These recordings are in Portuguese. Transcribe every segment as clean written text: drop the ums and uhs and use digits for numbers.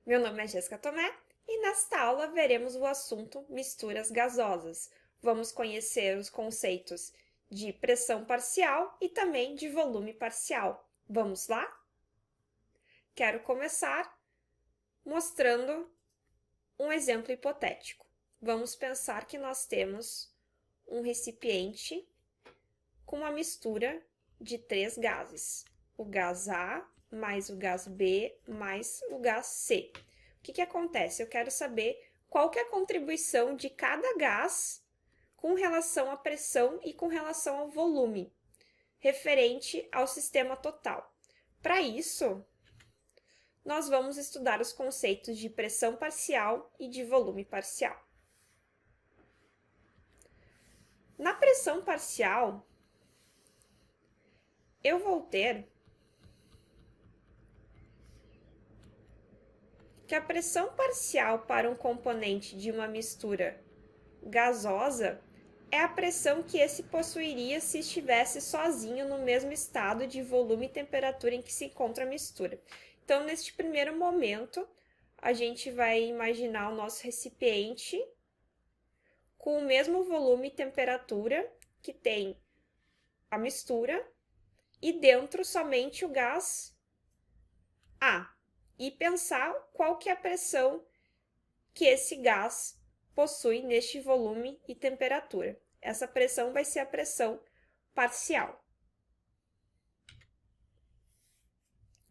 Meu nome é Jéssica Tomé e nesta aula veremos o assunto misturas gasosas. Vamos conhecer os conceitos de pressão parcial e também de volume parcial. Vamos lá? Quero começar mostrando um exemplo hipotético. Vamos pensar que nós temos um recipiente com uma mistura de 3 gases. O gás A, mais o gás B, mais o gás C. O que acontece? Eu quero saber qual que é a contribuição de cada gás com relação à pressão e com relação ao volume, referente ao sistema total. Para isso, nós vamos estudar os conceitos de pressão parcial e de volume parcial. Na pressão parcial, eu vou ter que a pressão parcial para um componente de uma mistura gasosa é a pressão que esse possuiria se estivesse sozinho no mesmo estado de volume e temperatura em que se encontra a mistura. Então, neste primeiro momento, a gente vai imaginar o nosso recipiente com o mesmo volume e temperatura que tem a mistura e dentro somente o gás A. E pensar qual que é a pressão que esse gás possui neste volume e temperatura. Essa pressão vai ser a pressão parcial.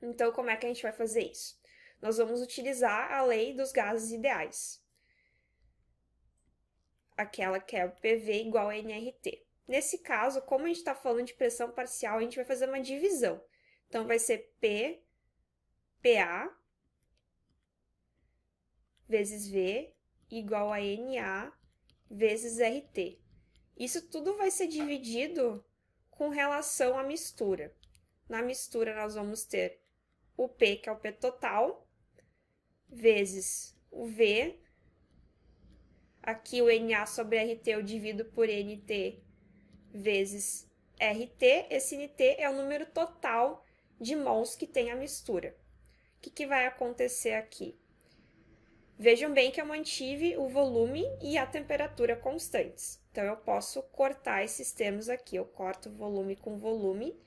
Então, como é que a gente vai fazer isso? Nós vamos utilizar a lei dos gases ideais. Aquela que é o PV igual a nRT. Nesse caso, como a gente está falando de pressão parcial, a gente vai fazer uma divisão. Então, vai ser P, PA, vezes V, igual a NA, vezes RT. Isso tudo vai ser dividido com relação à mistura. Na mistura, nós vamos ter o P, que é o P total, vezes o V. Aqui o NA sobre RT eu divido por NT vezes RT. Esse NT é o número total de mols que tem a mistura. O que vai acontecer aqui? Vejam bem que eu mantive o volume e a temperatura constantes. Então, eu posso cortar esses termos aqui. Eu corto volume com volume,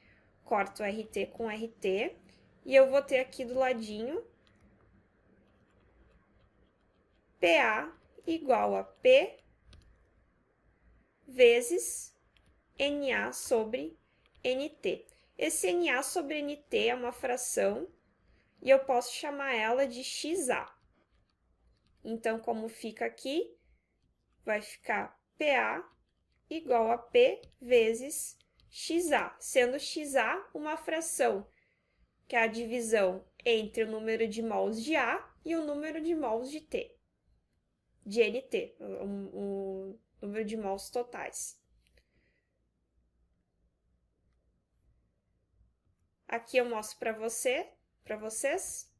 corto RT com RT, e eu vou ter aqui do ladinho PA igual a P vezes NA sobre NT. Esse NA sobre NT é uma fração e eu posso chamar ela de XA. Então, como fica aqui, vai ficar PA igual a P vezes XA, sendo XA uma fração, que é a divisão entre o número de mols de A e o número de mols de T, de NT, o número de mols totais. Aqui eu mostro para vocês,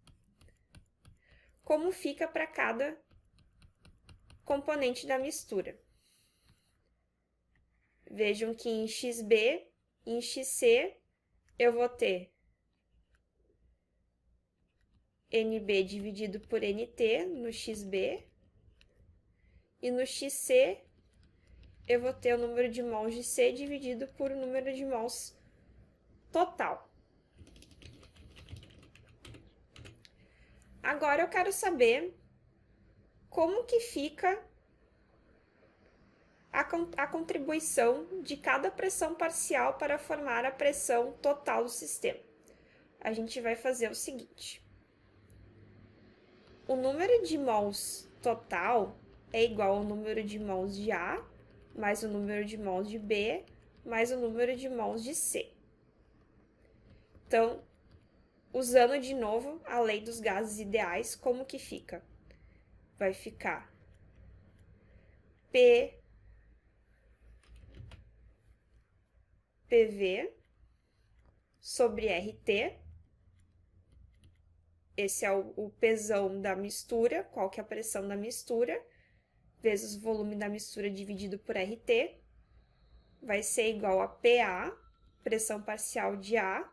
como fica para cada componente da mistura. Vejam que em XB e em XC eu vou ter NB dividido por NT no XB e no XC eu vou ter o número de mols de C dividido por o número de mols total. Agora eu quero como que fica a contribuição de cada pressão parcial para formar a pressão total do sistema. A gente vai fazer o seguinte. O número de mols total é igual ao número de mols de A, mais o número de mols de B, mais o número de mols de C. Então, usando de novo a lei dos gases ideais, como que fica? Vai ficar PV sobre RT. Esse é o pesão da mistura, qual que é a pressão da mistura, vezes o volume da mistura dividido por RT, vai ser igual a PA, pressão parcial de A,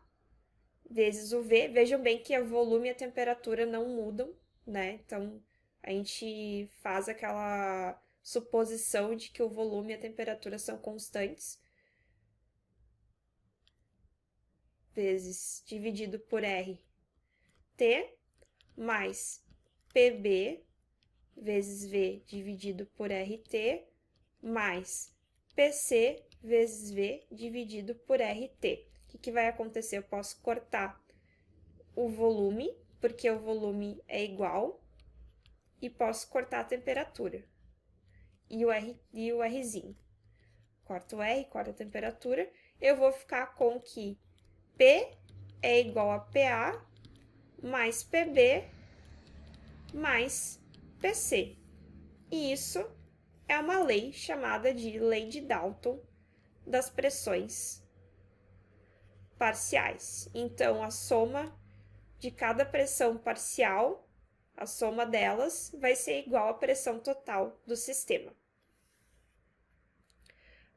vezes o V. Vejam bem que o volume e a temperatura não mudam, né? Então, a gente faz aquela suposição de que o volume e a temperatura são constantes, vezes dividido por RT, mais PB vezes V dividido por RT, mais PC vezes V dividido por RT. O que vai acontecer? Eu posso cortar o volume, porque o volume é igual, e posso cortar a temperatura e o Rzinho. Corto o R, corto a temperatura, eu vou ficar com que P é igual a PA mais PB mais PC. E isso é uma lei chamada de lei de Dalton das pressões parciais. Então, a soma de cada pressão parcial, a soma delas, vai ser igual à pressão total do sistema.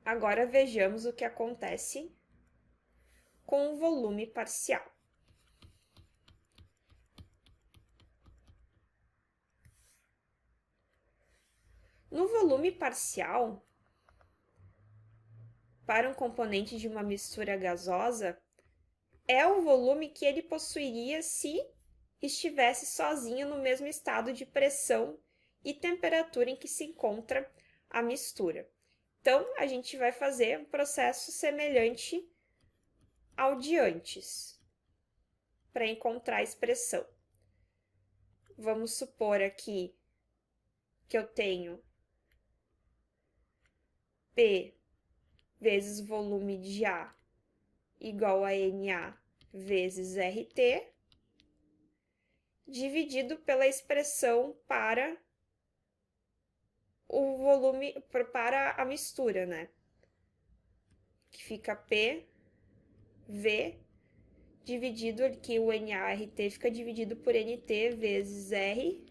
Agora vejamos o que acontece com o volume parcial. No volume parcial, para um componente de uma mistura gasosa, é o volume que ele possuiria se estivesse sozinho no mesmo estado de pressão e temperatura em que se encontra a mistura. Então, a gente vai fazer um processo semelhante ao de antes, para encontrar a expressão. Vamos supor aqui que eu tenho P vezes volume de A igual a NA vezes RT, dividido pela expressão para o volume, para a mistura, né? Que fica P, V, dividido aqui o NaRT fica dividido por NT vezes RT.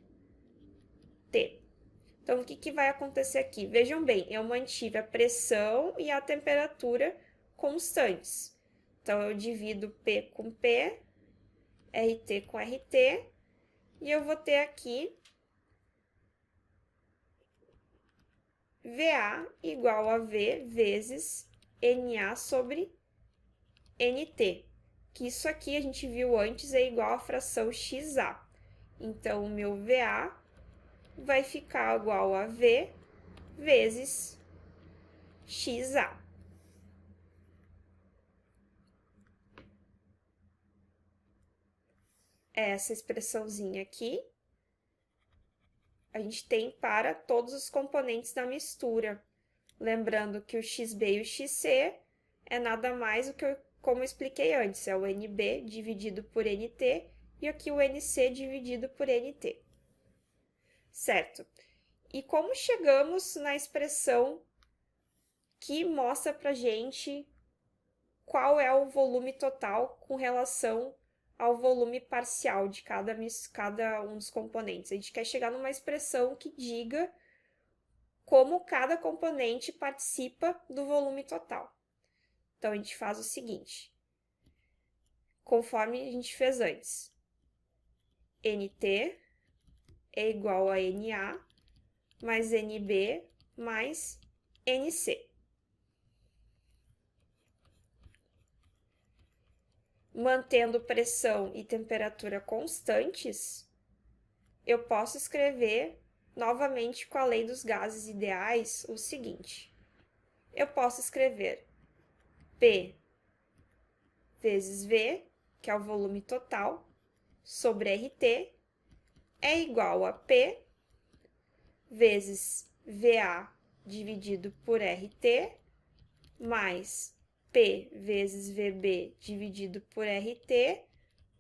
Então, o que vai acontecer aqui? Vejam bem, eu mantive a pressão e a temperatura constantes. Então, eu divido P com P, RT com RT, e eu vou ter aqui VA igual a V vezes NA sobre NT, que isso aqui a gente viu antes é igual à fração XA. Então, o meu VA vai ficar igual a V vezes XA. Essa expressãozinha aqui a gente tem para todos os componentes da mistura. Lembrando que o XB e o XC é nada mais do que, como eu expliquei antes, é o NB dividido por NT e aqui o NC dividido por NT. Certo? E como chegamos na expressão que mostra pra gente qual é o volume total com relação ao volume parcial de cada um dos componentes? A gente quer chegar numa expressão que diga como cada componente participa do volume total. Então, a gente faz o seguinte, conforme a gente fez antes. NT é igual a NA mais NB mais NC. Mantendo pressão e temperatura constantes, eu posso escrever novamente com a lei dos gases ideais o seguinte. Eu posso escrever P vezes V, que é o volume total, sobre RT, é igual a P vezes VA dividido por RT, mais P vezes VB dividido por RT,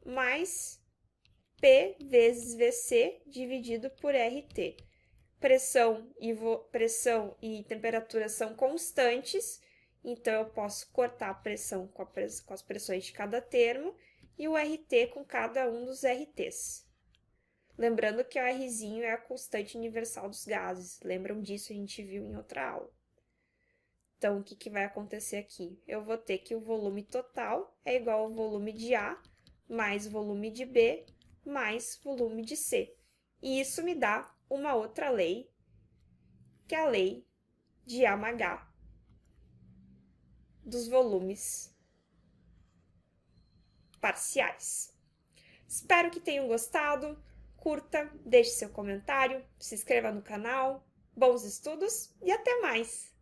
mais P vezes VC dividido por RT. Pressão e temperatura são constantes, então eu posso cortar a pressão com as pressões de cada termo e o RT com cada um dos RTs. Lembrando que o Rzinho é a constante universal dos gases. Lembram disso? A gente viu em outra aula. Então, o que vai acontecer aqui? Eu vou ter que o volume total é igual ao volume de A mais volume de B mais volume de C. E isso me dá uma outra lei, que é a lei de Yamaha, dos volumes parciais. Espero que tenham gostado. Curta, deixe seu comentário, se inscreva no canal. Bons estudos e até mais!